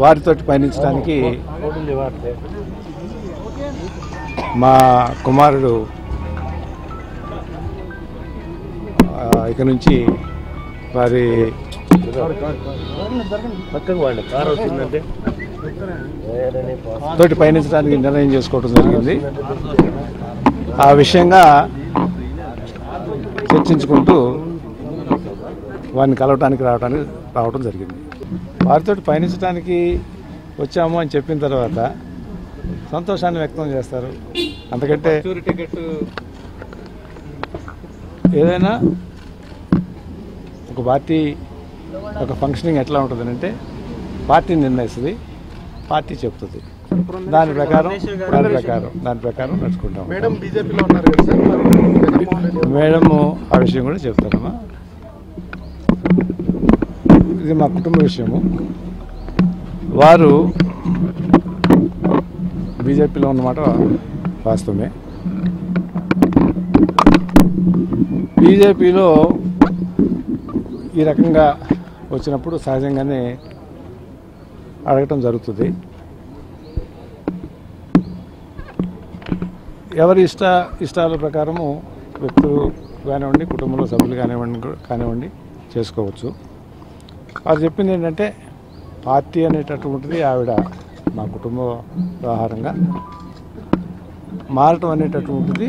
వారితో పయనించడానికి మా కుమారుడు ఇక నుంచి వారి తోటి పయనించడానికి నిర్ణయం చేసుకోవడం జరిగింది. ఆ విషయంగా చర్చించుకుంటూ వారిని కలవటానికి రావడం జరిగింది. వారితో పయనించడానికి వచ్చాము అని చెప్పిన తర్వాత సంతోషాన్ని వ్యక్తం చేస్తారు. అందుకంటే ఏదైనా ఒక పార్టీ ఒక ఫంక్షనింగ్ ఎట్లా ఉంటుందంటే పార్టీ నిర్ణయిస్తుంది, పార్టీ చెప్తుంది, దాని ప్రకారం నడుచుకుంటాం. మేడం ఆ విషయం కూడా చెప్తారమ్మా. ఇది మా కుటుంబ విషయము. వారు బీజేపీలో ఉన్నమాట వాస్తవమే. బీజేపీలో ఈ రకంగా వచ్చినప్పుడు సహజంగానే అడగటం జరుగుతుంది. ఎవరి ఇష్టాల ప్రకారము వ్యక్తులు కానివ్వండి, కుటుంబంలో సభ్యులు కానివ్వండి చేసుకోవచ్చు. వారు చెప్పింది ఏంటంటే పార్టీ అనేటటువంటిది ఆవిడ మా కుటుంబ వ్యవహారంగా మారటం అనేటటువంటిది